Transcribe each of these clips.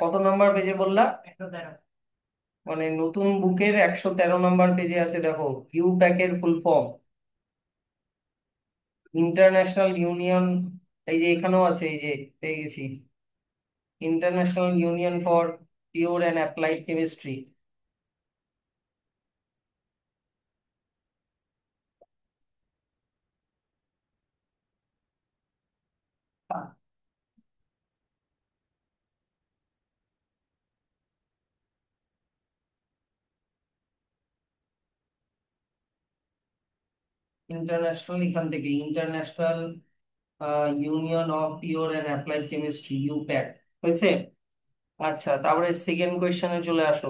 কত নাম্বার পেজে বললা? মানে নতুন বুকের 113 নম্বর পেজে আছে, দেখো ইউ প্যাকের ফুল ফর্ম ইন্টারন্যাশনাল ইউনিয়ন। এই যে এখানেও আছে, এই যে পেয়ে গেছি, international union for pure and applied chemistry. International, এখান থেকে international union of pure and applied chemistry, IUPAC. হয়েছে। আচ্ছা, তারপরে সেকেন্ড কোয়েশ্চেনে চলে আসো।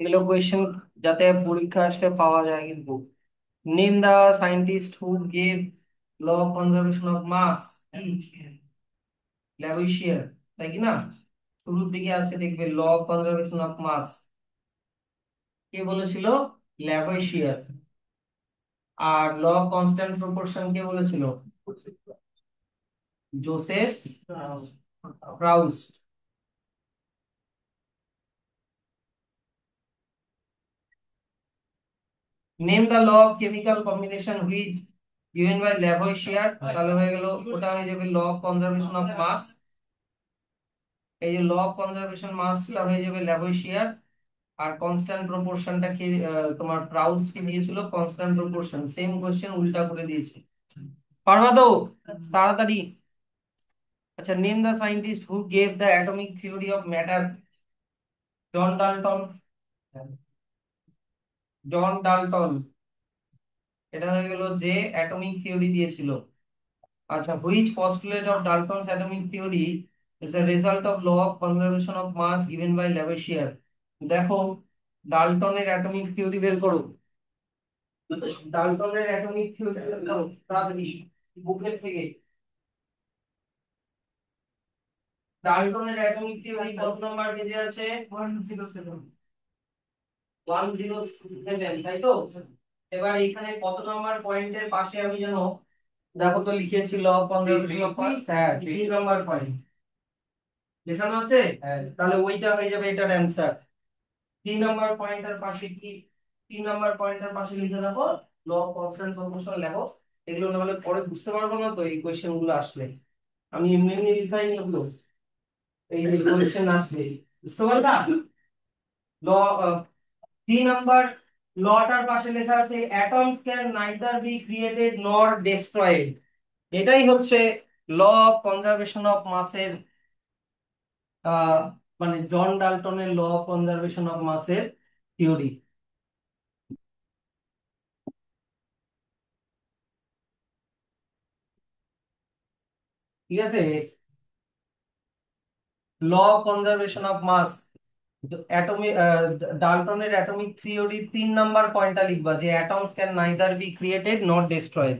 এগুলো কোয়েশ্চেন যাতে পরীক্ষা আসলে পাওয়া যায় কিন্তু। Name the scientist who gave law of conservation of mass. Lavoisier, তাই কি না? শুরুর দিকে আছে, দেখবে law of conservation of mass কে বলেছিল? ল্যাভোইশিয়ার। আর ল অফ কনস্ট্যান্ট প্রপোর্শন কে বলেছিল? Joseph Proust. Name the law of chemical combination which given by Lavoisier, তাহলে হয়ে গেল, ওটা হয়ে যাবে law of conservation of mass. এই যে ল অফ কনজারভেশন মাসটা হয়ে যাবে ল্যাভোইশিয়ার। আর কনস্ট্যান্ট প্রপোর্শনটা কি তোমার প্রাউস্ট কি দিয়েছিল? কনস্ট্যান্ট প্রপোর্শন, সেম কোশ্চেন উল্টা করে দিয়েছে। পারবা তো? তাড়াতাড়ি। আচ্ছা, name the scientist who gave the atomic theory of matter. John Dalton. John Dalton, এটা হয়ে গেল যে অ্যাটমিক থিওরি দিয়েছিল। আচ্ছা, which postulate of Dalton's atomic theory is the result of law of conservation of mass given by Lavoisier. দেখো, ডাল্টনের atomic theory বের করো। ডাল্টনের অ্যাটমিক থিওরি বের করো তাড়াতাড়ি বুকের থেকে। ডাল্টনের অ্যাটমিক থিওরি কত নাম্বার পেজে আছে? 107। 107, তাই তো? এবার এখানে কত নাম্বার পয়েন্টের পাশে আমি যেন, দেখো তো লিখেছিল কনজারভেশন অফ মাস, হ্যাঁ 3 নাম্বার পয়েন্ট লেখানো আছে। তাহলে ওইটা হয়ে যাবে এটার অ্যান্সার। 3 নাম্বার পয়েন্টের পাশে কি? 3 নাম্বার পয়েন্টের পাশে লিখে রাখো ল অফ কনস্ট্যান্ট প্রপোর্শন লেখো। এগুলো না হলে পরে বুঝতে পারবো না তো এই কোয়েশ্চেন গুলো আসলে। আমি এমনি এমনি লিখাই নি ওগুলো, এই কোয়েশ্চেন আসবে, বুঝতে পারলা? ল 3 নাম্বার লটার পাশে লেখা আছে atoms can neither be created nor destroyed. এটাই হচ্ছে ল অফ কনজারভেশন অফ মাসের, আহ মানে জন ডাল্টনের ল অফ কনজারভেশন অফ মাসের থিওরি। ঠিক আছে, law of conservation of mass, atomic, ডাল্টনের অ্যাটমিক থিওরির 3 নাম্বার পয়েন্টটা লিখবা যে atoms can neither be created not destroyed.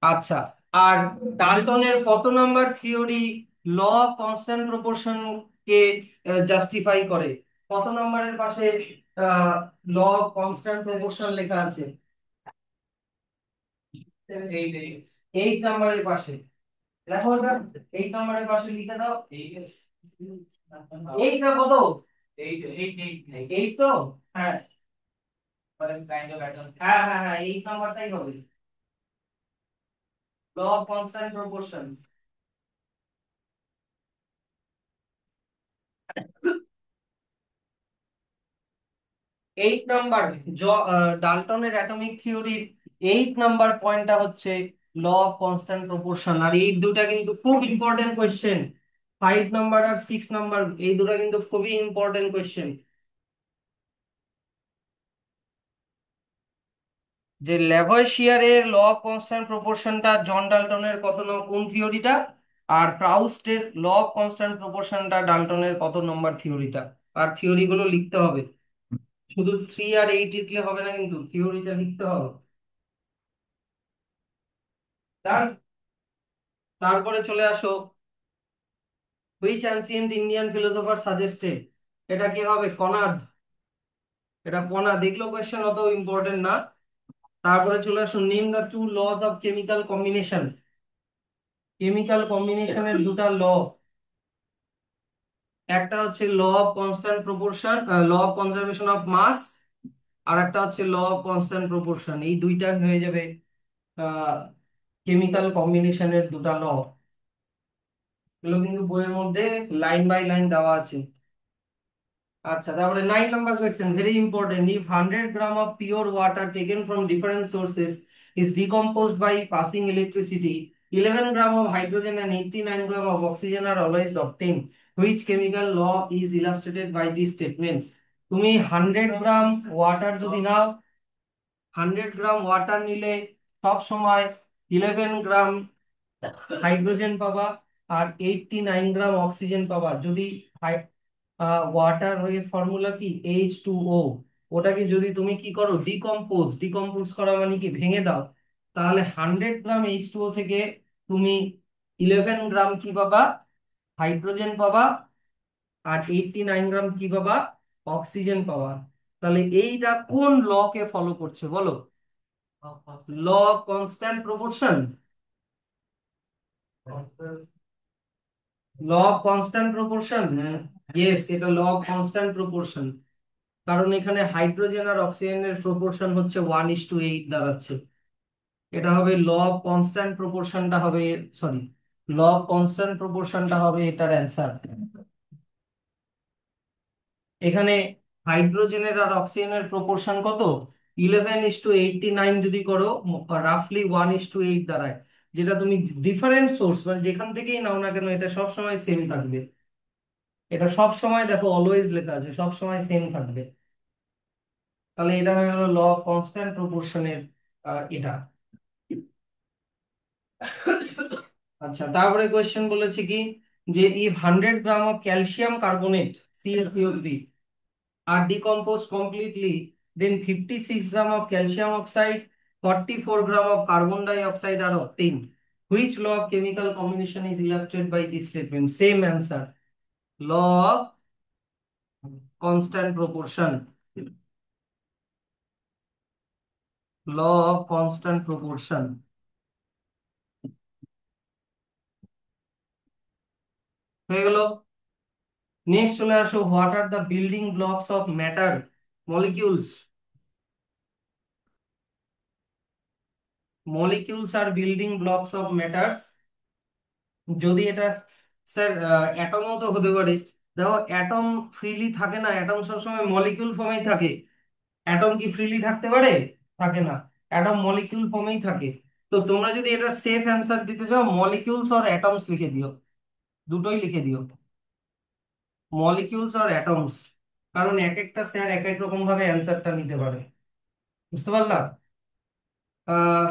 আচ্ছা, আর ডাল্টনের কত number theory law of constant proportion কে জাস্টিফাই করে? কত নাম্বারের পাশে ল অফ কনস্ট্যান্ট প্রপোর্শন লেখা আছে? 8 নাম্বারের পাশে লেখো ওটা। 8 নাম্বারের পাশে লিখে দাও। এইট না কত? এইট তো? হ্যাঁ হ্যাঁ হ্যাঁ হ্যাঁ, 8 নাম্বারটাই হবে law of constant proportion. 8 number, ডাল্টনের অ্যাটমিক থিওরির 8 নাম্বার পয়েন্টটা হচ্ছে ল অফ কনস্ট্যান্ট প্রপোর্শন। আর এই দুটা কিন্তু খুব ইম্পর্টেন্ট কোয়েশ্চেন। 5 নাম্বার আর 6 নাম্বার, এই দুটা কিন্তু খুবই ইম্পর্টেন্ট কোয়েশ্চেন। যে ল্যাভোইশিয়ারের ল অফ কনস্ট্যান্ট প্রপোর্শনটা জন ডাল্টনের কত কোন থিওরিটা, আর প্রাউস্টের ল অফ কনস্ট্যান্ট প্রপোর্শনটা ডাল্টনের কত নম্বর থিওরিটা। আর থিওরি গুলো লিখতে হবে। শুধু 3 আর 8 লিখলে হবে না, কিন্তু থিওরিটা লিখতে হবে। তার তারপরে চলে আসো, which ancient Indian philosopher suggested. এটা কি হবে? কনাদ। এটা কনাদ, দেখলো কোয়েশ্চেন অত ইম্পর্টেন্ট না। তারপরে চলে আসো, name the two laws of chemical combination. Chemical কম্বিনেশনের দুটা ল, একটা হচ্ছে law of constant proportion, law of conservation of mass, আর একটা হচ্ছে ল অফ কনস্ট্যান্ট প্রপোর্শন। এই দুইটা হয়ে যাবে কেমিক্যাল কম্বিনেশনের দুটা ল। এগুলো কিন্তু বইয়ের মধ্যে লাইন বাই লাইন দেওয়া আছে। আচ্ছা, তারপরে 9 number question, very important. If 100 gram of pure water taken from different sources is decomposed by passing electricity, 11 gram of hydrogen and 89 gram of oxygen are always obtained. Which chemical law is illustrated by this statement? তুমি 100 গ্রাম water যদি নাও, 100 গ্রাম water নিলে সব সময় 11 গ্রাম hydrogen পাবা আর 89 গ্রাম oxygen পাবা। যদি water এর formula কি, H2O, ওটাকে যদি তুমি কি করো, ডিকম্পোজ করা মানে কি, ভেঙে দাও, তাহলে 100 গ্রাম H2O থেকে তুমি 11 গ্রাম কি পাবা, হাইড্রোজেন পাবা, আর 89 গ্রাম কি পাবা, অক্সিজেন পাবা। তাহলে এইটা কোন ল কে ফলো করছে বলো? Law of constant proportion. Law of constant proportion, yes, এটা ল অফ কনস্ট্যান্ট প্রপোর্শন। কারণ এখানে হাইড্রোজেন আর অক্সিজেনের প্রপোর্শন হচ্ছে 1:8 দাঁড়াচ্ছে। এটা হবে ল অফ কনস্ট্যান্ট প্রপোর্শনটা হবে, সরি, ল অফ কনস্ট্যান্ট প্রপোর্শনটা হবে এটার অ্যান্সার। এখানে হাইড্রোজেনের আর অক্সিজেনের প্রপোর্শন কত, 11:89 যদি করো, রাফলি 1:8 দাঁড়ায়। যেটা তুমি ডিফারেন্ট সোর্স মানে যেখান থেকেই নাও না কেন, এটা সব সময় সেম থাকবে। এটা সব সময় দেখো অলওয়েজ লেখা আছে, সব সময় সেম থাকবে। তাহলে এটা হয়ে গেল ল অফ কনস্ট্যান্ট প্রপোর্শনের এটা। আচ্ছা, তারপরে কোয়েশ্চেন বলেছে কি, যে if 100 gram of calcium carbonate CaCO3 are decomposed completely, then 56 gram of calcium oxide, 44 gram of carbon dioxide are obtained. Which law of chemical combination is illustrated by this statement? Same answer. Law of constant proportion. Law of constant proportion. হয়ে গেল। Next চলে আসো, what are the building blocks of matter molecules. Molecules are building blocks of matters. যদি এটা sir অ্যাটমও তো হতে পারে। দেখো, অ্যাটম ফ্রিলি থাকে না, অ্যাটম সবসময় মলিকিউল ফর্মেই থাকে। অ্যাটম কি ফ্রিলি থাকতে পারে? থাকে না, অ্যাটম মলিকিউল ফর্মেই থাকে। তো তোমরা যদি এটা সেফ অ্যান্সার দিতে চাও, মলিকিউলস অর অ্যাটমস লিখে দিও, দুটোই লিখে দিও, মলিকিউলস অর অ্যাটমস। কারণ এক একটা স্যার এক এক রকম ভাবে অ্যান্সারটা নিতে পারে। বুঝতে পারলা?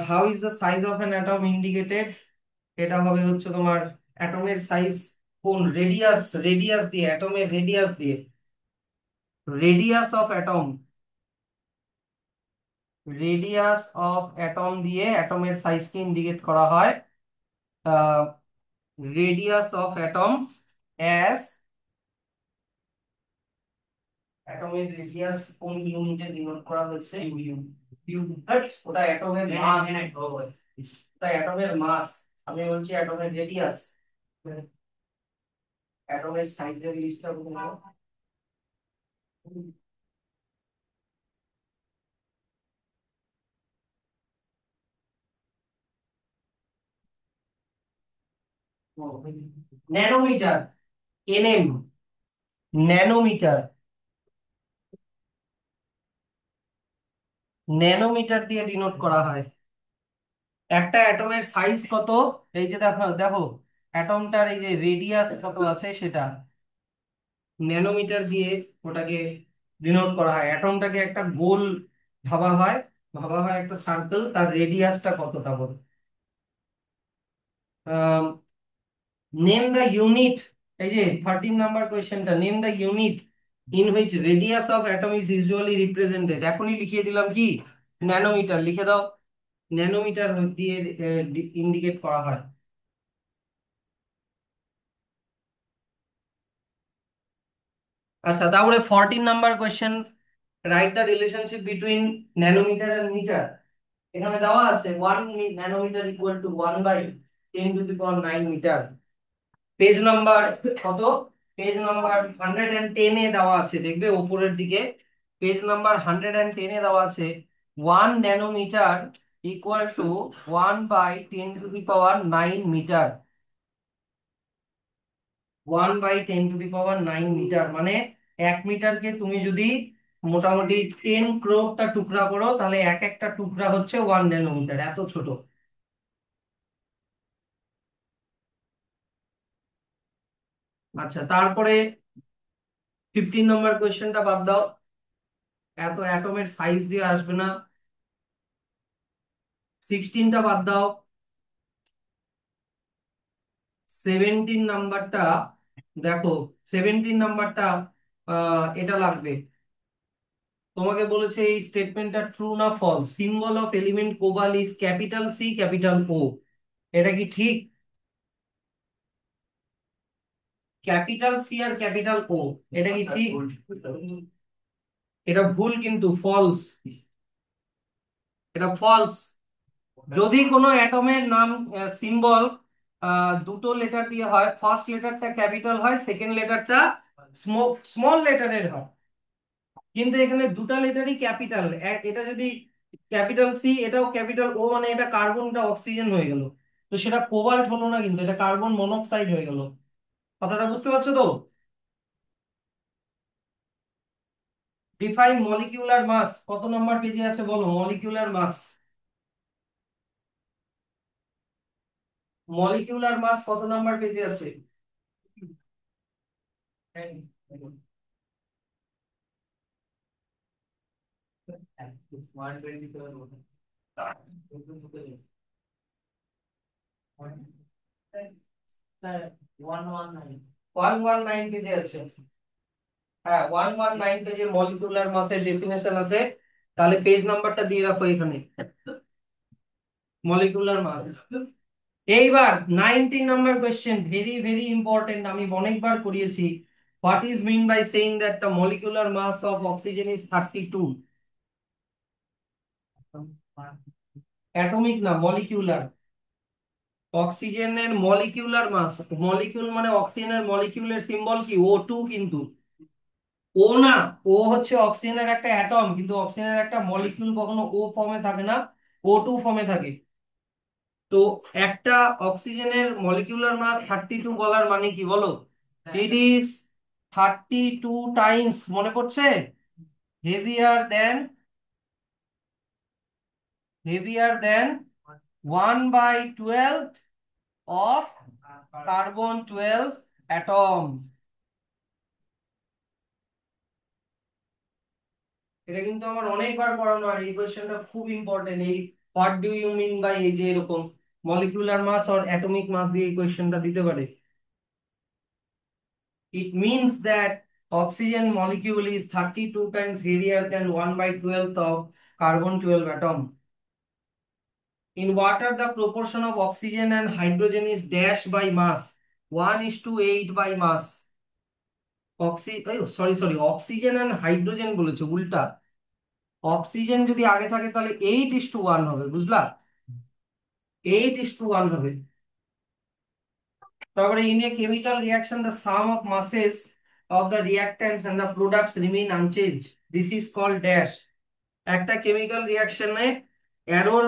How is the size of an atom indicated. এটা হবে হচ্ছে তোমার অ্যাটমের সাইজ, কোন রেডিয়াস, রেডিয়াস দিয়ে, অ্যাটমের রেডিয়াস দিয়ে, radius of atom, radius of atom দিয়ে অ্যাটমের সাইজকে ইন্ডিকেট করা হয়। রেডিয়াস অফ অ্যাটম অ্যাজ, অ্যাটমের রেডিয়াস কোন ইউনিটে ডিনোট করা হচ্ছে, ওটা অ্যাটমের মাস, ওটা অ্যাটমের মাস। আমি বলছি অ্যাটমের রেডিয়াস, অ্যাটমের সাইজের লিস্টটা বলবো। ন্যানোমিটার, NM, ন্যানোমিটার, ন্যানোমিটার দিয়ে ডিনোট করা হয়। একটা অ্যাটমের সাইজ কত, এই যে দেখো দেখো, অ্যাটমটার এই যে রেডিয়াস কত আছে সেটা ন্যানোমিটার দিয়ে ওটাকে ডিনোট করা হয়। অ্যাটমটাকে একটা গোল ভাবা হয়, ভাবা হয় একটা সার্কেল, তার রেডিয়াসটা কতটা বল। নেম দ্য ইউনিট, এই যে 13 নাম্বার কোয়েশ্চেনটা, name the unit in which radius of atom is usually represented, এখনই লিখিয়ে দিলাম কি, ন্যানোমিটার লিখে দাও, ন্যানোমিটার দিয়ে ইন্ডিকেট করা হয়। আচ্ছা, তারপরে 14 number question, right the relationship between nanometre and metre. এখানে দেওয়া আছে 1 nanometre equal to 1/10⁹ page number কত, পেজ নাম্বার 110 এ দেওয়া আছে, দেখবে উপরের দিকে পেজ নাম্বার 110 এ দেওয়া আছে 1 nanometre equal to 1/10⁹ one by 10⁹ মানে 1 মিটারকে তুমি যদি মোটামুটি 10 ক্রোড়টা টুকরা করো, তাহলে এক একটা টুকরা হচ্ছে 1 ন্যানোমিটার, এত ছোট। আচ্ছা, তারপরে 15 নম্বর কোয়েশ্চেনটা বাদ দাও, এত অ্যাটমের সাইজ দিয়ে আসবে না। 16টা বাদ দাও। 17 নাম্বারটা দেখো, 17 নাম্বারটা এটা লাগবে। তোমাকে বলেছে এই স্টেটমেন্টটা ট্রু না false, symbol of element cobalt is capital C capital O, এটা কি ঠিক? ক্যাপিটাল সি আর ক্যাপিটাল ও, এটা কি ঠিক? এটা ভুল, কিন্তু ফলস, এটা ফলস। যদি কোনো অ্যাটমের নাম সিম্বল দুটো লেটার দিয়ে হয়, ফার্স্ট লেটারটা ক্যাপিটাল হয়, সেকেন্ড লেটারটা স্মল লেটারের হয়, কিন্তু এখানে দুটা লেটারই ক্যাপিটাল। এটা যদি ক্যাপিটাল সি, এটাও ক্যাপিটাল ও, মানে এটা কার্বনটা অক্সিজেন হয়ে গেল, তো সেটা কোবাল্ট হলো না, কিন্তু এটা কার্বন মনোক্সাইড হয়ে গেল। কথাটা বুঝতে পারছো তো? ডিফাইন মলিকিউলার মাস, কত নম্বর পেজে আছে বলো, মলিকিউলার মাস, মলিকিউলার মাস কত নাম্বার পেজে আছে? ওয়ান ওয়ান নাইন পেজে আছে। হ্যাঁ, 119 পেজে মলিকিউলার মাসের ডেফিনেশন আছে, তাহলে পেজ নাম্বারটা দিয়ে রাখো এখানে, মলিকিউলার মাস। এইবার 19 number question, very very important, আমি অনেকবার করিয়েছি। What is mean by saying that the molecular mass of oxygen is 32? Atomic না, মলিকিউলার। অক্সিজেনের মলিকিউলার মাস, মলিকিউল মানে অক্সিজেনের মলিকিউলের সিম্বল কি, O2 কিন্তু, ও না, ও হচ্ছে অক্সিজেনের একটা অ্যাটম, কিন্তু অক্সিজেনের একটা মলিকিউল কখনো ও ফর্মে থাকে না, O2 ফর্মে থাকে। তো একটা অক্সিজেনের মলিকিউলার মাস 32 বলার মানে কি বলো? ইট ইজ 32 টাইমস, মনে পড়ছে, heavier than, heavier than 1/12 of carbon 12 atom. এটা কিন্তু আমার অনেকবার পড়ানো, আর এই কোয়েশ্চেনটা খুব ইম্পর্টেন্ট। এই what do you mean by, এই যে এরকম মলিকিউলার মাস আর অ্যাটমিক মাস দিয়ে এই কোয়েশ্চেনটা দিতে পারে। It means that oxygen molecule is 32 times heavier than 1/12 of carbon 12 atom. In water, the proportion of oxygen and hydrogen is dash by mass. 1:8 by mass. Sorry, oxygen and hydrogen বলেছে, উল্টা। Oxygen যদি আগে থাকে তাহলে 8:1 হবে, বুঝলা, 8:1 হবে। তারপরে in a chemical reaction the sum of masses of the reactants and the products remain unchanged. This is called dash. একটা কেমিক্যাল রিয়াকশনে অ্যারোর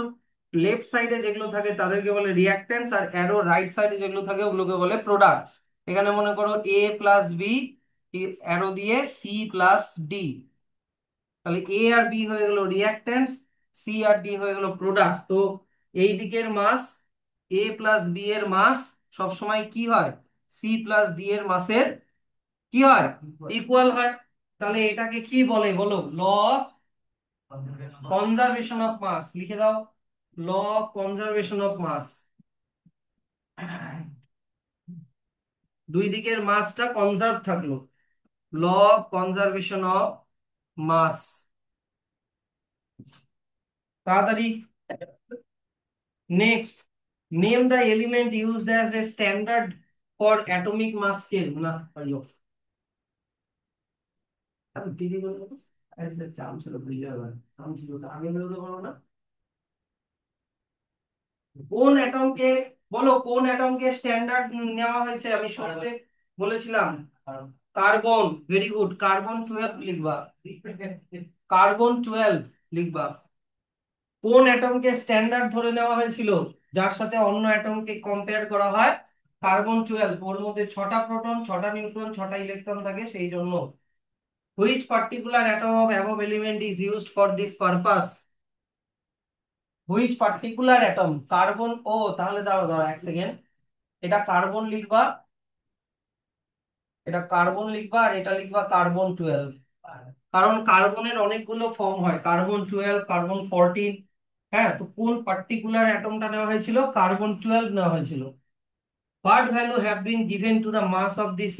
লেফট সাইডে যেগুলো থাকে তাদেরকে বলে রিয়াক্ট্যান্টস, আর অ্যারো রাইট সাইডে যেগুলো থাকে ওগুলোকে বলে প্রোডাক্ট। এখানে মনে করো এ প্লাস বি, অ্যারো দিয়ে সি প্লাস ডি, তাহলে এ আর বি হয়ে গেল রিয়াক্ট্যান্টস, সি আর ডি হয়ে গেল প্রোডাক্ট। তো এই দিকের মাস, এ প্লাস বি এর মাস সবসময় কি হয়, সি প্লাস ডি এর মাসের কি হয়, ইকুয়াল হয়। তাহলে এটাকে কি বলে বলো, law of conservation of mass, লিখে দাও, law of conservation of mass. দুই দিকের মাসটা কনজার্ভ থাকলো। Law conservation of mass. তাড়াতাড়ি। Next, name the element used as a standard for atomic mass scale. না পারিও এত দেরি করলো কেন? আরে চাম ছিল বুঝতে পারলাম, চাম ছিল তো আমি বেরোতে পারবো না। কোন অ্যাটমকে, বলো কোন অ্যাটমকে স্ট্যান্ডার্ড নেওয়া হয়েছে? আমি শুরুতে বলেছিলাম কার্বন। ভেরি গুড, কার্বন 12 লিখবা। কার্বন 12 লিখবা। কোন অ্যাটমকে স্ট্যান্ডার্ড ধরে নেওয়া হয়েছিল যার সাথে অন্য অ্যাটমকে কম্পেয়ার করা হয়? কার্বন 12। ওর মধ্যে 6টা প্রোটন, 6টা নিউট্রন, 6টা ইলেকট্রন থাকে, সেই জন্য। Which particular atom of above element is used for this purpose? Which particular atom? Carbon. ও তাহলে দাঁড়াও দাঁড়াও এক সেকেন্ড, এটা কার্বন লিখবা, এটা কার্বন লিখবা, আর এটা লিখবা কার্বন 12। কারণ কার্বনের অনেকগুলো ফর্ম হয়, কার্বন 12, কার্বন 14। হ্যাঁ, তো কোন পার্টিকুলার অ্যাটমটা নেওয়া হয়েছিল? কার্বন 12 নেওয়া হয়েছিল। What value have been given to the mass of this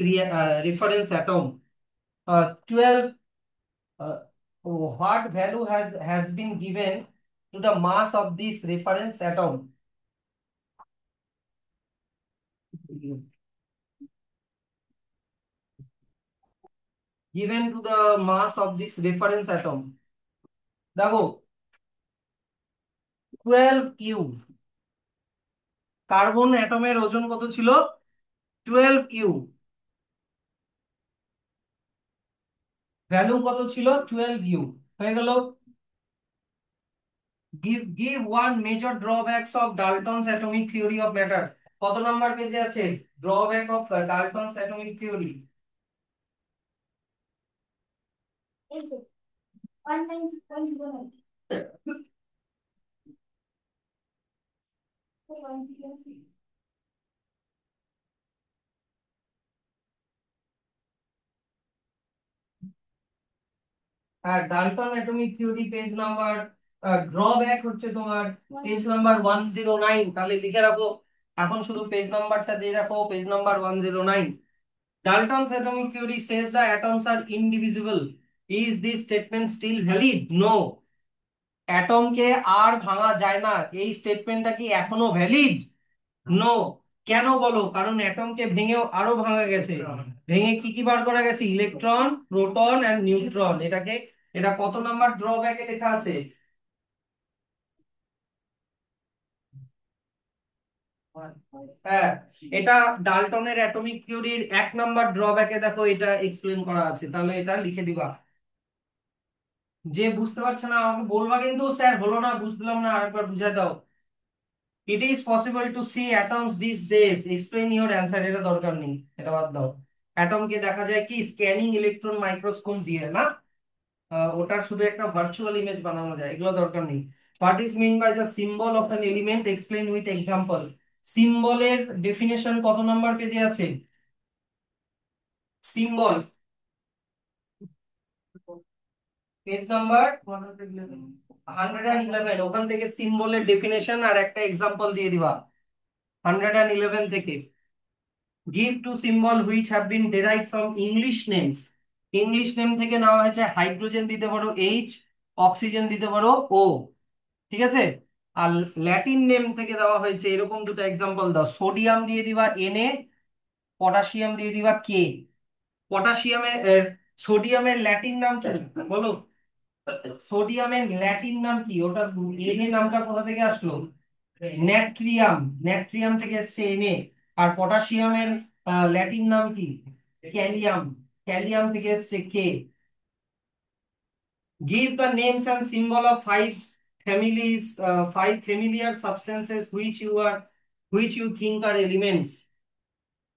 reference atom? 12. What value has been given to the mass of this reference atom? Given to the mass of this reference atom. দেখো 12 you. Carbon অ্যাটমের ওজন কত ছিল? 12 you. Value কত ছিল? 12 you. হয়ে গেল। Give one major drawbacks of Dalton's atomic theory of matter. কত number পেজে আছে drawback of Dalton's atomic theory? আর Dalton atomic theory page number, drawback হচ্ছে তোমার পেজ নাম্বার 109। তাহলে লিখে রাখো, এখন শুধু পেজ নাম্বারটা দিয়ে রাখো, page number 109। Dalton's atomic theory says the atoms are indivisible. Is this statement still valid? No. অ্যাটমকে আর ভাঙা যায় না, এই স্টেটমেন্টটা কি এখনো ভ্যালিড? নো। কেন বলো? কারণ অ্যাটমকে ভেঙেও আরো ভাঙা গেছে। ভেঙে কি কি বার করা গেছে? Electron, proton and neutron. এটাকে, এটা কত নাম্বার ড্রব্যাকে লেখা আছে? হ্যাঁ, এটা ডাল্টনের অ্যাটমিক থিওরির 1 নাম্বার ড্রব্যাকে দেখো, এটা এক্সপ্লেন করা আছে। তাহলে এটা লিখে দিবা। যে বুঝতে পারছে না আমাকে বলবা কিন্তু, স্যার হলো না, বুঝলাম না, আরেকবার বুঝাই দাও। It is possible to see atoms these days, explain your answer. এটা দরকার নেই, এটা বাদ দাও। অ্যাটমকে দেখা যায় কি স্ক্যানিং ইলেকট্রন মাইক্রোস্কোপ দিয়ে, না? ওটার শুধু একটা ভার্চুয়াল ইমেজ বানানো যায়, এগুলো দরকার নেই। What is mean by the symbol of an element, explain with example. সিম্বলের ডেফিনেশন কত নাম্বার পেজে আছে? Symbol page number 111। ওখান থেকে সিম্বলের ডেফিনেশন আর একটা এক্সাম্পল দিয়ে দিবা 111 থেকে। Give two symbol which have been derived from English name. English name থেকে নেওয়া হয়েছে, হাইড্রোজেন দিতে পারো এইচ, অক্সিজেন দিতে পারো ও। ঠিক আছে। আর ল্যাটিন নেম থেকে দেওয়া হয়েছে, এরকম দুটো এক্সাম্পল দাও। সোডিয়াম দিয়ে দিবা Na, পটাশিয়াম দিয়ে দিবা K। পটাশিয়ামের, সোডিয়ামের ল্যাটিন নাম কি বলো? সোডিয়ামের ল্যাটিন নাম কি? ওটা Na নামটা কোথা থেকে আসলো? ন্যাট্রিয়াম। ন্যাট্রিয়াম থেকে এসছে Na। আর পটাশিয়ামের ল্যাটিন নাম কি? ক্যালিয়াম। ক্যালিয়াম থেকে এসছে কে। Give the names and symbol of five familiar substances which you think are elements.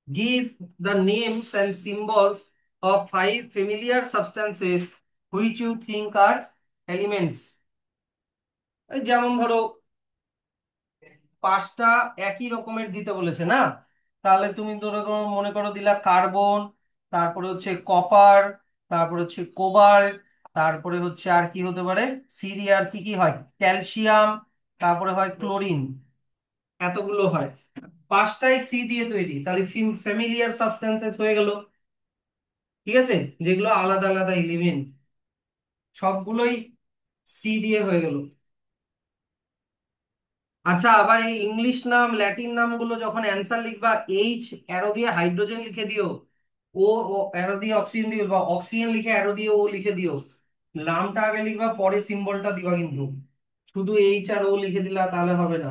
Give the names and symbols of five familiar substances which you think are elements. এই যেমন ধরো 5টা একই রকমের দিতে বলেছে, না? তাহলে তুমি ধরো তোমার মনে করো দিলা কার্বন, তারপরে হচ্ছে কপার, তারপরে হচ্ছে কোবাল্ট, তারপরে হচ্ছে আর কি হতে পারে, সিরি, আর কি কি হয়, ক্যালসিয়াম, তারপরে হয় ক্লোরিন। এতগুলো হয়, 5টাই সি দিয়ে তৈরি, তাহলে ফ্যামিলিয়ার সাবস্টেন্সেস হয়ে গেল। ঠিক আছে, যেগুলো আলাদা আলাদা এলিমেন্ট সবগুলোই সি দিয়ে হয়ে গেল। আচ্ছা, আবার এই ইংলিশ নাম ল্যাটিন নামগুলো যখন অ্যান্সার লিখবা, এইচ অ্যারো দিয়ে হাইড্রোজেন লিখে দিও, ও অ্যারো দিয়ে অক্সিজেন দিও, বা অক্সিজেন লিখে অ্যারো দিয়ে ও লিখে দিও। নামটা আগে লিখবা, পরে সিম্বলটা দিবা, কিন্তু শুধু এইচ আর ও লিখে দিলা তাহলে হবে না।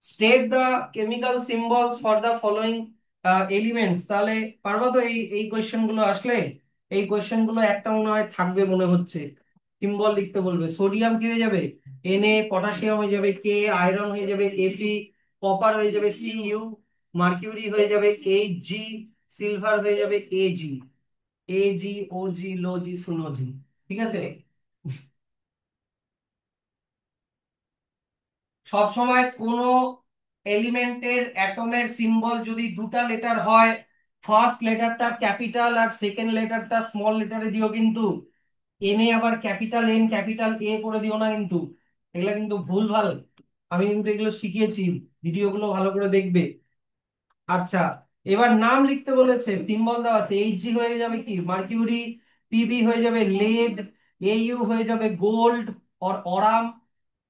State the chemical symbols for the following elements. তাহলে পারবা তো? এই কোয়েশ্চেন গুলো আসলে, এই কোয়েশ্চেন গুলো একটা মনে হয় থাকবে মনে হচ্ছে। সিম্বল লিখতে বলবে, সোডিয়াম কি হয়ে যাবে? Na, পটাশিয়াম হয়ে যাবে K, আয়রন হয়ে যাবে Fe, কপার হয়ে যাবে Cu, মার্কিউরি হয়ে যাবে Hg, সিলভার হয়ে যাবে Ag। Ag, Og, Log, Sunog। ঠিক আছে। সব সময় কোনো এলিমেন্টের অ্যাটমের সিম্বল যদি দুটা লেটার হয়, ফার্স্ট লেটারটা ক্যাপিটাল আর সেকেন্ড লেটারটা স্মল লেটারে দিও, কিন্তু এনে আবার ক্যাপিটাল এন ক্যাপিটাল এ করে দিও না কিন্তু, এগুলা কিন্তু ভুল ভাল। আমি কিন্তু এগুলো শিখিয়েছি, ভিডিওগুলো ভালো করে দেখবে। আচ্ছা, এবার নাম লিখতে বলেছে, সিম্বল দেওয়া আছে। এইচজি হয়ে যাবে কি? মার্কিউরি। পিবি হয়ে যাবে লেড। এইউ হয়ে যাবে গোল্ড অর অরাম।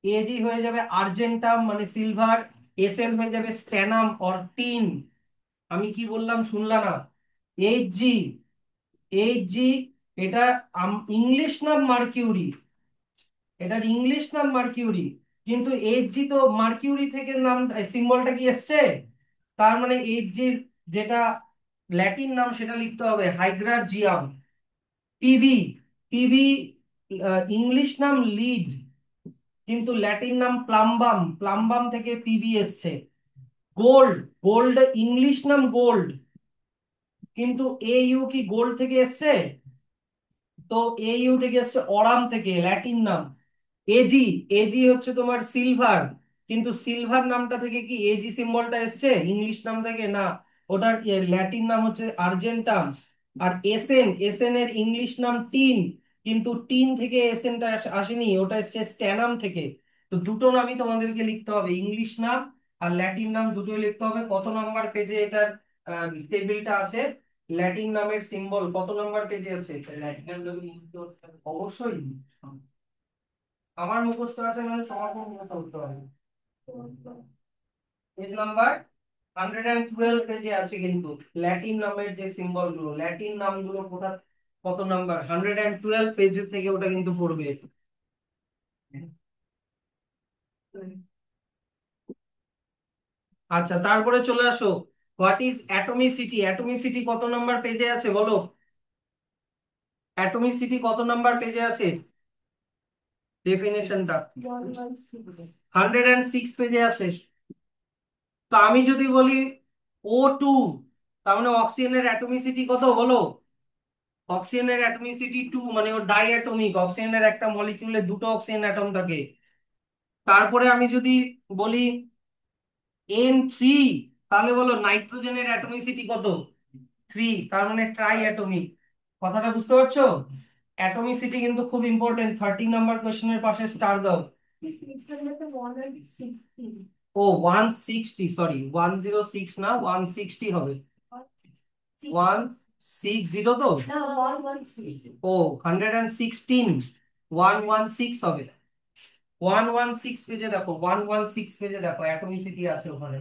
এজি হয়ে যাবে আর্জেন্টাম মানে সিলভার। এসএল হয়ে যাবে স্ট্যানাম অর টিন। আমি কি বললাম শুনলা না? এইচজি, এইচজি, এটা ইংলিশ নাম মার্কিউরি, এটার ইংলিশ নাম মার্কিউরি, কিন্তু এইচজি তো মার্কিউরি থেকে নাম, সিম্বলটা কি এসছে? তার মানে এইচজির যেটা ল্যাটিন নাম সেটা লিখতে হবে হাইগ্রাজিয়াম। পিভি, পিভি ইংলিশ নাম লিড, কিন্তু ল্যাটিন নাম প্লাম্বাম, প্লাম্বাম থেকে পিভি এসছে। গোল্ড, গোল্ড ইংলিশ নাম গোল্ড, কিন্তু এইউ কি গোল্ড থেকে এসছে? তো এইউ থেকে এসছে অরাম থেকে, ল্যাটিন নাম। এজি, এজি হচ্ছে তোমার সিলভার, কিন্তু সিলভার নামটা থেকে কি এজি সিম্বলটা এসছে ইংলিশ নাম থেকে? না, ওটার ল্যাটিন নাম হচ্ছে আর্জেন্টাম। আর এসএন, এসএন এর ইংলিশ নাম টিন, কিন্তু টিন থেকে এসএনটা আসেনি, ওটা এসছে স্ট্যানাম থেকে। তো দুটো নামই তোমাদেরকে লিখতে হবে, ইংলিশ নাম আর ল্যাটিন নাম দুটোই লিখতে হবে। কত নাম্বার পেজে এটার টেবিলটা আছে? ল্যাটিন নামের সিম্বল কত নাম্বার পেজে আছে? ল্যাটিন নাম অবশ্যই আমার মুখস্থ আছে মানে তোমার মুখস্থ করতে হবে। পেজ নাম্বার 112 পেজে আছে কিন্তু ল্যাটিন নামের যে সিম্বল গুলো, ল্যাটিন নামগুলো কোথা, কত নাম্বার? 112 পেজ থেকে ওটা কিন্তু পড়বে। আচ্ছা, তারপরে চলে আসো, হোয়াট ইজ অ্যাটমিসিটি। অ্যাটমিসিটি কত নাম্বার পেজে আছে বলো? অ্যাটমিসিটি কত নাম্বার পেজে আছে ডেফিনেশনটা? 106 পেজে আছে। তো আমি যদি বলি O2, তার মানে অক্সিজেনের অ্যাটমিসিটি কত বলো? অক্সিজেনের অ্যাটমিসিটি 2, মানে ও ডাই অ্যাটমিক, অক্সিজেনের একটা মলিকিউলে দুটো অক্সিজেন অ্যাটম থাকে। তারপরে আমি যদি বলি N3, তাহলে বলো নাইট্রোজেনের অ্যাটমিসিটি কত? 3, তার মানে ট্রাই অ্যাটমিক। কথাটা বুঝতে পারছো? অ্যাটমিসিটি কিন্তু খুব ইম্পর্টেন্ট, 30 নাম্বার কোশ্চেনের পাশে স্টার দাও। ও 160, সরি 106 না, 160 হবে। 160 তো, ও 116, 116 হবে। 116 পেজে দেখো, 116 পেজে দেখো অ্যাটমিসিটি আছে ওখানে।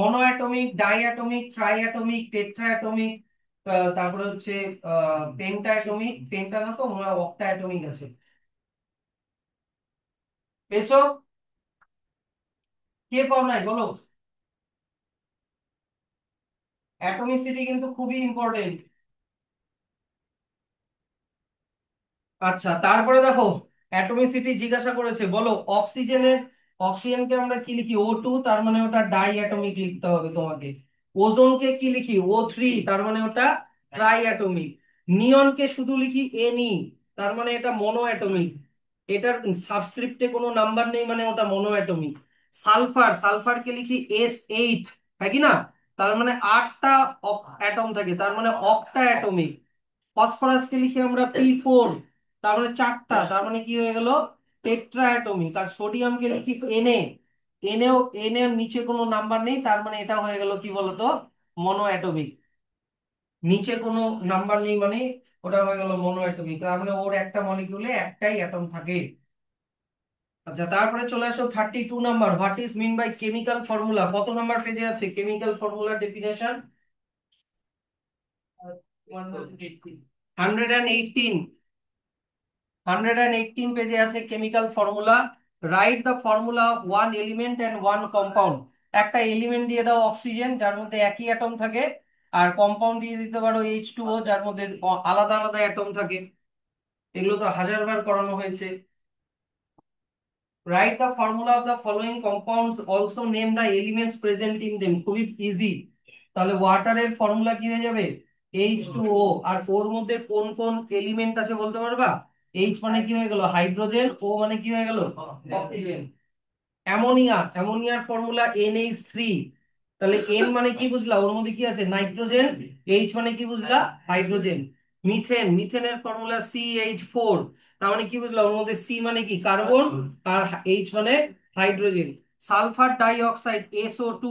Mono atomic, di atomic, tri atomic, tetra atomic, তারপরে হচ্ছে পেন্টা অ্যাটমিক, পেন্টা না তো মনে হয় অক্টা অ্যাটমিক আছে। পেয়েছো? কে পাও নাই বলো? অ্যাটমিসিটি কিন্তু খুবই ইম্পর্টেন্ট। আচ্ছা, তারপরে দেখো অ্যাটমিসিটি জিজ্ঞাসা করেছে, বলো অক্সিজেনের, অক্সিজেনকে আমরা কি লিখি? O2, তার মানে ওটা ডাই অ্যাটমিক লিখতে হবে তোমাকে। ওজোনকে কি লিখি? O3, তার মানে ওটা ট্রাই অ্যাটমিক। নিয়নকে শুধু লিখি Ne, তার মানে এটা মনো অ্যাটমিক, এটার সাবস্ক্রিপ্টে কোনো নাম্বার নেই মানে ওটা মনো অ্যাটমিক। সালফার, সালফারকে লিখি S8, তাই কি না? তার মানে 8টা অ্যাটম থাকে, তার মানে অক্টা অ্যাটমিক। ফসফরাসকে লিখি আমরা P4, তার মানে 4টা, তার মানে কি হয়ে গেল? Tetra atomic. আর সোডিয়ামকে লিখি এনএ। এনেও, এন এর নিচে কোনো নাম্বার নেই, তার মানে এটা হয়ে গেল কি বলতো, মনো অ্যাটমিক। নিচে কোনো নাম্বার নেই মানে ওটা হয়ে গেল মনো অ্যাটমিক, তার মানে ওর একটা মলিকিউলে একটাই অ্যাটম থাকে। আচ্ছা, তারপরে চলে আসো 32 number, what is mean by chemical formula. কত নাম্বার পেজে আছে কেমিক্যাল ফর্মুলার ডেফিনেশন? 118। 118 পেজে আছে chemical formula. Right the formula of one element and one compound. একটা এলিমেন্ট দিয়ে দাও অক্সিজেন, যার মধ্যে একই অ্যাটম থাকে, আর কম্পাউন্ড দিয়ে দিতে পারো H2O, যার মধ্যে আলাদা আলাদা অ্যাটম থাকে। এগুলো তো হাজারবার করানো হয়েছে। Right the formula of the following compounds, also name the elements present in them. খুবই ইজি। তাহলে ওয়াটারের ফর্মুলা কি হয়ে যাবে? H2O। আর ওর মধ্যে কোন কোন এলিমেন্ট আছে বলতে পারবা? H মানে কি হয়ে গেল হাইড্রোজেন, O মানে কি হয়ে গেল অক্সিজেন। Ammonia, অ্যামোনিয়ার formula NH3। তাহলে N মানে কি বুঝলা, ওর মধ্যে কি আছে নাইট্রোজেন, H মানে কি বুঝলা হাইড্রোজেন। Methane, মিথেনের formula CH4। তার মানে কি বুঝলা, ওর মধ্যে C মানে কি কার্বন, আর H মানে hydrogen. Sulphur die oxide SO2,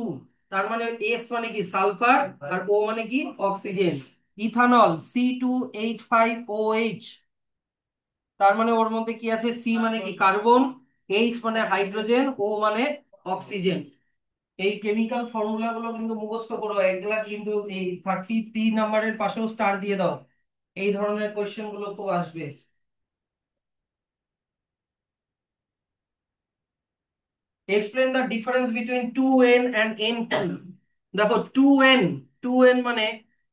তার মানে S মানে কি সালফার, আর O মানে কি অক্সিজেন। ইথানল C2H5OH, তার মানে ওর মধ্যে কি আছে, সি মানে কি কার্বন, এইচ মানে হাইড্রোজেন, ও মানে অক্সিজেন। এই কেমিক্যাল ফর্মুলা গুলো কিন্তু মুখস্থ করো, এগুলা কিন্তু এই 33 নাম্বারের পাশেও স্টার দিয়ে দাও। এই ধরনের কোয়েশ্চেন গুলো খুব আসবে। Explain the difference between 2n and n2। দেখো 2n, 2n মানে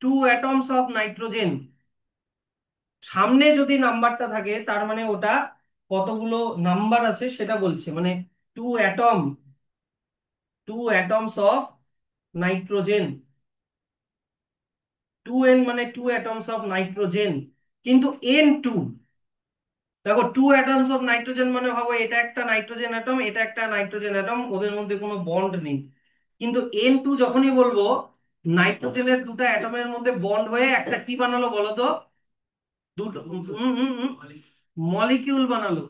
টু অ্যাটমস অফ নাইট্রোজেন। সামনে যদি নাম্বারটা থাকে তার মানে ওটা কতগুলো নাম্বার আছে সেটা বলছে, মানে two atom, two atoms of nitrogen. 2n মানে টু অ্যাটমস অফ নাইট্রোজেন। কিন্তু n2, দেখো টু অ্যাটমস অফ নাইট্রোজেন মানে ভাবো এটা একটা নাইট্রোজেন অ্যাটম, এটা একটা নাইট্রোজেন অ্যাটম, ওদের মধ্যে কোনো বন্ড নেই। কিন্তু n2 যখনই বলবো, নাইট্রোজেনের দুটো অ্যাটমের মধ্যে বন্ড হয়ে একটা কি বানালো বলো তো, দুটো মলিকিউল বানালো।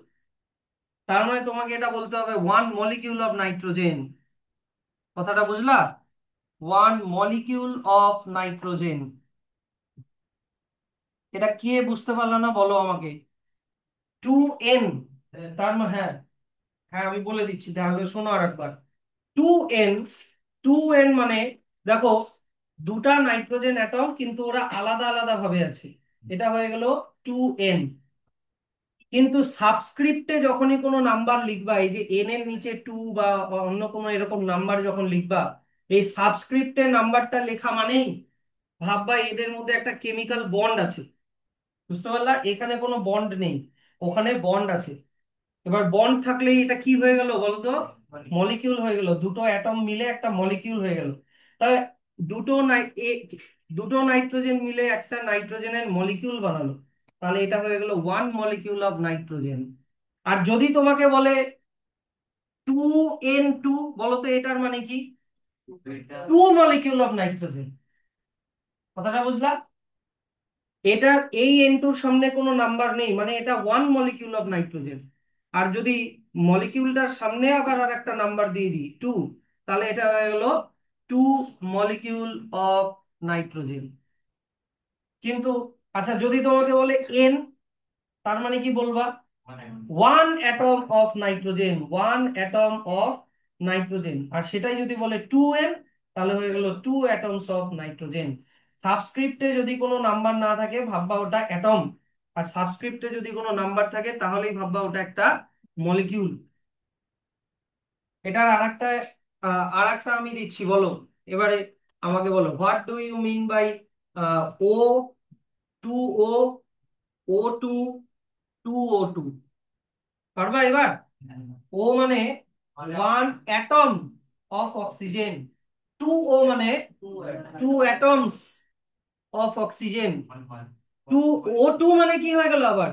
তার মানে তোমাকে এটা বলতে হবে ওয়ান মলিকিউল অফ নাইট্রোজেন। কথাটা বুঝলা? One molecule of nitrogen. এটা কে বুঝতে পারলো না বলো আমাকে? 2n, তার মানে হ্যাঁ, হ্যাঁ আমি বলে দিচ্ছি তাহলে শোনো আর একবার। 2n, 2n মানে দেখো দুটা নাইট্রোজেন অ্যাটম কিন্তু ওরা আলাদা আলাদা ভাবে আছে, এটা হয়ে গেল 2n। কিন্তু সাবস্ক্রিপ্টে যখনই কোনো নাম্বার লিখবা, এই যে এন এর নিচে 2 বা অন্য কোনো এরকম নাম্বার যখন লিখবা, এই সাবস্ক্রিপ্টে নাম্বারটা লেখা মানেই ভাববা এদের মধ্যে একটা কেমিক্যাল বন্ড আছে। বুঝতে পারলা? এখানে কোনো বন্ড নেই, ওখানে বন্ড আছে। এবার বন্ড থাকলে এটা কি হয়ে গেল বলতো, মলিকিউল হয়ে গেল, দুটো অ্যাটম মিলে একটা মলিকিউল হয়ে গেল। তাহলে দুটো নাই দুটো নাইট্রোজেন মিলে একটা নাইট্রোজেনের মলিকিউল বানালো, তাহলে এটা হয়ে গেল ওয়ান মলিকিউল অফ নাইট্রোজেন। আর যদি তোমাকে বলে 2n2, বলো তো এটার মানে কি, টু মলিকিউল অফ নাইট্রোজেন। কথাটা বুঝলা? এটার এই এন2 সামনে কোনো নাম্বার নেই, মানে এটা ওয়ান মলিকিউল অফ নাইট্রোজেন। আর যদি মলিকিউলটার সামনে আবার আর একটা নাম্বার দিয়ে দিই 2, তাহলে এটা হয়ে গেল টু মলিকিউল অফ নাইট্রোজেন। কিন্তু আচ্ছা যদি তোমাকে বলে এন, তার মানে কি বলবা, one atom of nitrogen, one atom of nitrogen. আর সেটাই যদি বলে 2n, তাহলে হয়ে গেল টু অ্যাটমস অফ নাইট্রোজেন। সাবস্ক্রিপ্টে যদি কোনো নাম্বার না থাকে ভাববা ওটা অ্যাটম, আর সাবস্ক্রিপ্টে যদি কোনো নাম্বার থাকে তাহলেই ভাববা ওটা একটা মলিকিউল। এটার আরেকটা আমি দিচ্ছি, বলো এবারে আমাকে বলো, what do you mean by O two O, O2, 2O2? পারবা এবার? ও মানে one atom of oxygen, 2O মানে two atoms of oxygen, 2O2 মানে কি হয়ে গেল আবার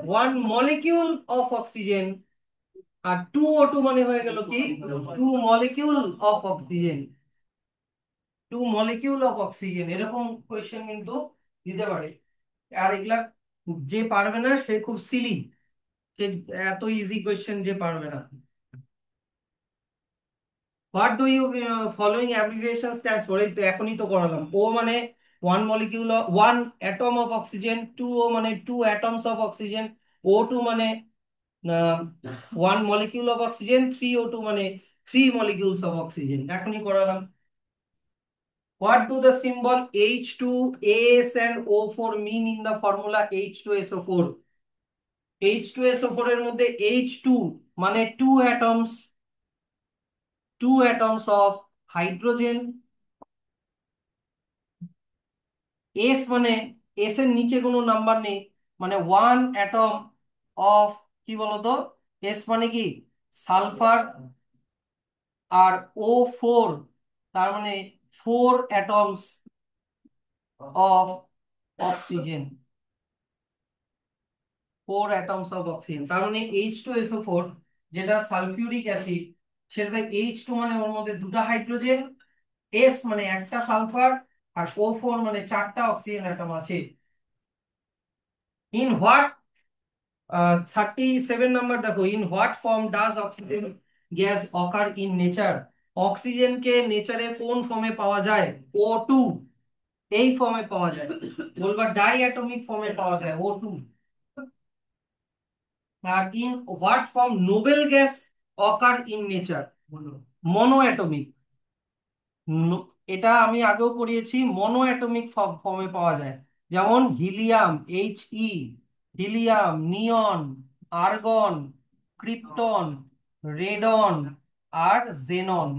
ওয়ান মলিকিউল অফ অক্সিজেন, আর 2O2 মানে হয়ে গেল কি two molecule of oxygen. Two molecule of oxygen, এরকম কোয়েশ্চেন কিন্তু দিতে পারে। আর এগুলা যে পারবে না সে খুব সিলি। সে এত ইজি কোয়েশ্চেন যে পারবে না। What do you following abbreviation stands for? এই তো এখনই তো করালাম। ও মানে one molecule, one atom of oxygen. Two O মানে two atoms of oxygen. O two মানে one molecule of oxygen. Three O two মানে থ্রি মলিকিউলস অফ অক্সিজেন, এখনই করালাম। What do the symbol H2AS and O4 mean in the formula H2SO4? H2SO4 এর মধ্যে H2 মানে two atoms of hydrogen. S মানে S এর নিচে কোনো নাম্বার নেই, মানে ওয়ান অ্যাটম অফ, কি বলতো, এস মানে কি সালফার। আর O4 তার মানে four atoms of oxygen. Four atoms of oxygen, তার মানে H2SO4 যেটা সালফিউরিক অ্যাসিড, সেটা H2 মানে ওর মধ্যে দুটো হাইড্রোজেন, এস মানে একটা সালফার, আর O4 মানে চারটা অক্সিজেন অ্যাটম আছে। ইন হোয়াট 37 নাম্বার দেখো, in what form does oxygen gas occur in nature? অক্সিজেনকে নেচারে কোন ফর্মে পাওয়া যায়? O2 এই ফর্মে পাওয়া যায়, বলবা ডাই অ্যাটমিক ফর্মে পাওয়া যায় O2। আর in what form noble gas occur in nature? Monoatomic. এটা আমি আগেও পড়িয়েছি, মনো অ্যাটমিক ফর্মে পাওয়া যায়। যেমন helium He, helium, neon, argon, krypton, radon আর জেনন,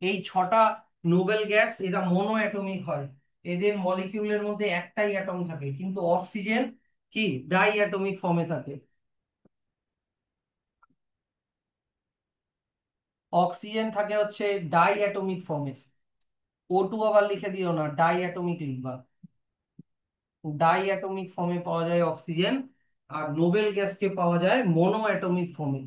এই ছটা নোবেল গ্যাস, এরা মনো অ্যাটমিক হয়। এদের মলিকিউলের মধ্যে একটাই অ্যাটম থাকে, কিন্তু অক্সিজেন কি ডাই অ্যাটমিক ফর্মে থাকে। অক্সিজেন থাকে হচ্ছে ডাই অ্যাটমিক ফর্মে। O2 আবার লিখে দিও না, ডাই অ্যাটমিক লিখবা। ডাই অ্যাটমিক ফর্মে পাওয়া যায় অক্সিজেন, আর নোবেল গ্যাসকে পাওয়া যায় মনো অ্যাটমিক ফর্মে।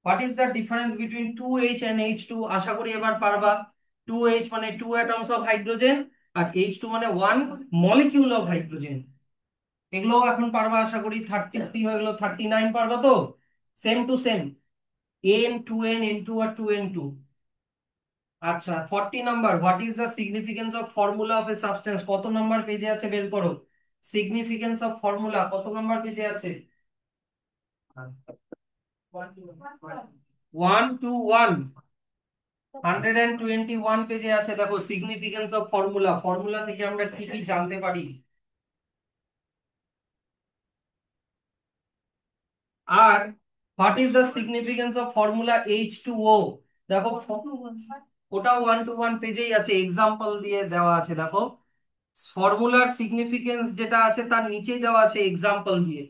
What is the difference between 2H and H2? আশা করি এবার পারবা। 2H মানে টু অ্যাটমস অফ হাইড্রোজেন, আর H2 মানে ওয়ান মলিকিউল অফ হাইড্রোজেন। এগুলো এখন পারবা আশা করি। 33 হয়ে গেল, 39 পারবা তো? Same to same, N2N, N2 আর 2N2। আচ্ছা, 40 number, what is the significance of formula of a substance? কত নাম্বার পেজে আছে বের করো। সিগনিফিকেন্স অফ ফর্মুলা কত নাম্বার পেজে আছে? 121, 121 পেজে আছে। দেখো সিগনিফিকেন্স অফ ফর্মুলা, ফর্মুলা থেকে আমরা কি কি জানতে পারি। আর what is the significance of formula H2O? দেখো ওটাও 121 পেজেই আছে, এক্সাম্পল দিয়ে দেওয়া আছে। দেখো ফর্মুলার সিগনিফিকেন্স যেটা আছে তার নিচেই দেওয়া আছে এক্সাম্পল দিয়ে।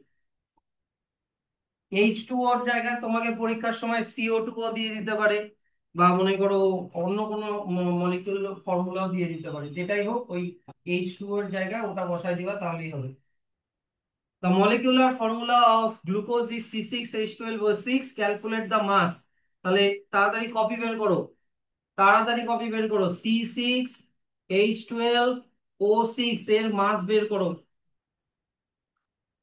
H2O ওর জায়গায় তোমাকে পরীক্ষার সময় CO2 দিয়ে দিতে পারে, বা মনে করো অন্য কোনো মলিকিউল ফর্মুলাও দিয়ে দিতে পারে, যেটাই হোক ওই H2O এর জায়গায় ওটা বসায় দিবা তাহলেই হবে। The molecular formula of glucose is C6H12O6, calculate the mass। তাহলে তাড়াতাড়ি কপি বের করো, তাড়াতাড়ি কপি বের করো, C6H12O6 এর মাস বের করো।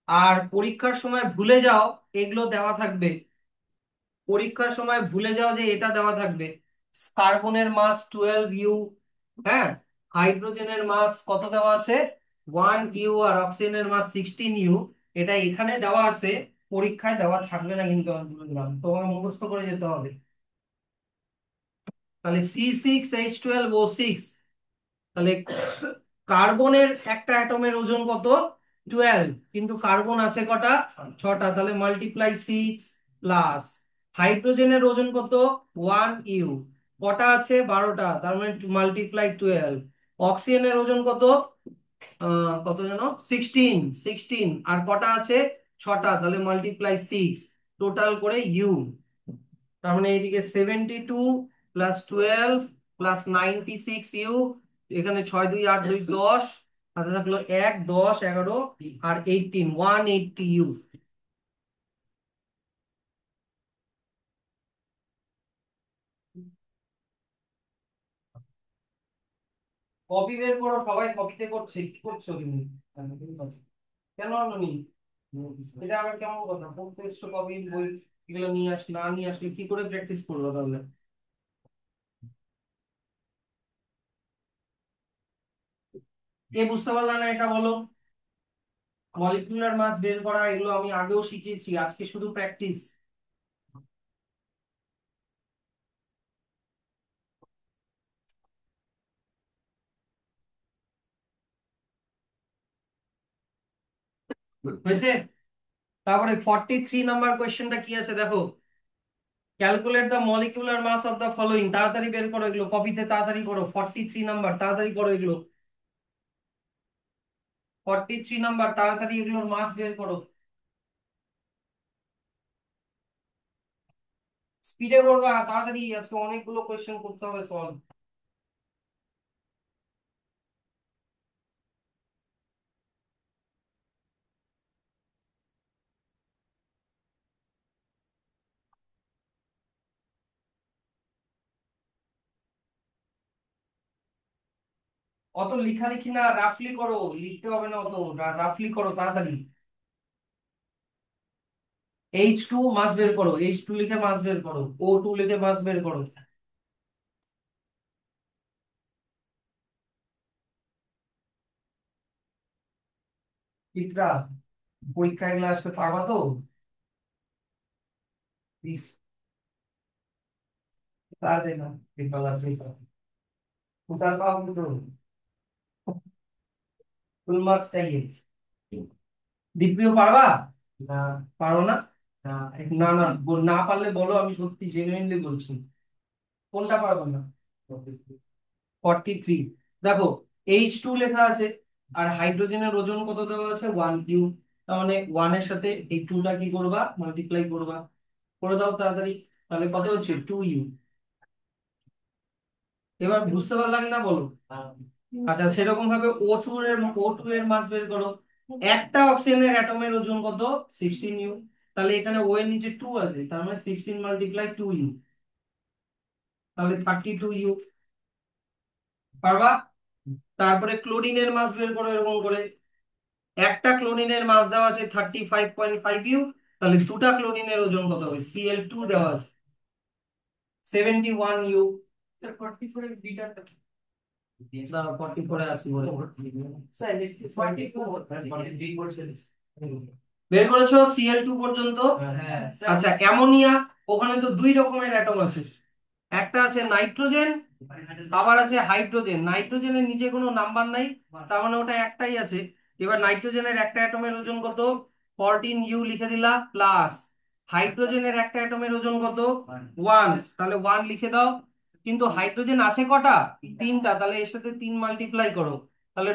আর পরীক্ষার সময় ভুলে যাও, এগুলো দেওয়া থাকবে। পরীক্ষার সময় ভুলে যাও যে এটা দেওয়া থাকবে। কার্বনের মাস 12U, হ্যাঁ, হাইড্রোজেনের মাস কত দেওয়া আছে 1U, আর অক্সিজেনের মাস 16U। এটা এখানে দেওয়া আছে, পরীক্ষায় দেওয়া থাকবে না কিন্তু, আমি বলে দিলাম তোমাকে মুখস্থ করে যেতে হবে। তাহলে C6H12O6, তাহলে কার্বনের একটা অ্যাটমের ওজন কত 12, কিন্তু কার্বন আছে কটা ছটা, তাহলে মাল্টিপ্লাই 6 প্লাস হাইড্রোজেনের ওজন কত 1U, কটা আছে 12টা, তার মানে মাল্টিপ্লাই 12। অক্সিজেনের ওজন কত কত যেন 16, 16 আর কটা আছে ছটা, তাহলে মাল্টিপ্লাই 6, টোটাল করে ইউ। তার মানে এইদিকে 72 প্লাস 12 প্লাস 96U, এখানে 6 2 8 2 10, হাতে থাকলো 1 10 11 আর 18, 180U। কপি বের করো, সবাই কপিতে করছে, কি করছো তুমি? কেন আনোনি? এটা আবার কেমন কথা, পড়তে এসছো কবে, বই এগুলো নিয়ে না নিয়ে আসলে কি করে প্র্যাকটিস করবো তাহলে? কে বুঝতে পারলো না এটা বলো? মলিকুলার মাস বের করা এগুলো আমি আগেও শিখিয়েছি, আজকে শুধু প্র্যাকটিস। হয়েছে? তারপরে 43 নাম্বার কোয়েশ্চেনটা কি আছে দেখো, calculate the molecular mass of the following, তাড়াতাড়ি বের করো এগুলো, কপিতে তাড়াতাড়ি করো, 43 নাম্বার তাড়াতাড়ি করো এগুলো, 43 নাম্বার তাড়াতাড়ি এগুলোর মাস বের করো, স্পিডে করবা তাড়াতাড়ি, আজকে অনেকগুলো কোয়েশ্চেন করতে হবে সলভ। অত লিখালিখি না, রাফলি করো, লিখতে হবে না অত, রাফলি করো তাড়াতাড়ি। H2 মাস বের করো, H2 লিখে মাস বের করো, O2 লিখে মাস বের করো। চিত্রা, পরীক্ষায় এগুলো আসতে পারবা তো? প্লিজ, তার দে না, পেপার আছে, উতার পাও কিন্তু, ফুল মার্কস চাইয়ে। দিব্যিও পারবা? না, পারো না? না, না না, না পারলে বলো, আমি সত্যি জেনুইনলি বলছি। কোনটা পারবো না? 43। দেখো, H2 লেখা আছে, আর হাইড্রোজেনের ওজন কত দেওয়া আছে, 1 কিউ। তার মানে 1 এর সাথে এই 2টা কি করবা, মাল্টিপ্লাই করবা, করে দাও তাড়াতাড়ি। তাহলে কত হচ্ছে, 2 ইউ। এবার বুঝতে পারলাম না বলো? আচ্ছা, সেরকম ভাবে ও টু এর মাস বের করো। একটা অক্সিজেনের অ্যাটমের ওজন কত, 16 ইউ। তাহলে এখানে ও এর নিচে 2 আছে, তার মানে 16 × 2 ইউ, তাহলে 32 ইউ। পারবা? তারপরে ক্লোরিনের মাস বের করো এরকম করে, একটা ক্লোরিনের মাস দেওয়া আছে 35.5 ইউ, তাহলে দুটা ক্লোরিনের ওজন কত হবে, Cl2 দেওয়া আছে 71 ইউ। 44 এর বিটা না, 44 আসি বলে, বের করেছো Cl2 পর্যন্ত? হ্যাঁ। আচ্ছা, অ্যামোনিয়া, ওখানে তো দুই রকমের অ্যাটম আছে, একটা আছে নাইট্রোজেন, আবার আছে হাইড্রোজেন। নাইট্রোজেনের নিচে কোনো নাম্বার নাই, তার মানে ওটা একটাই আছে। এবার নাইট্রোজেনের একটা অ্যাটমের ওজন কত, 14 ইউ লিখে দিলা, প্লাস হাইড্রোজেনের একটা অ্যাটমের ওজন কত, 1, তাহলে 1 লিখে দাও। কিন্তু হাইড্রোজেন আছে কটা, 3টা, তাহলে এর সাথে 3 মাল্টিপ্লাই করো, তাহলে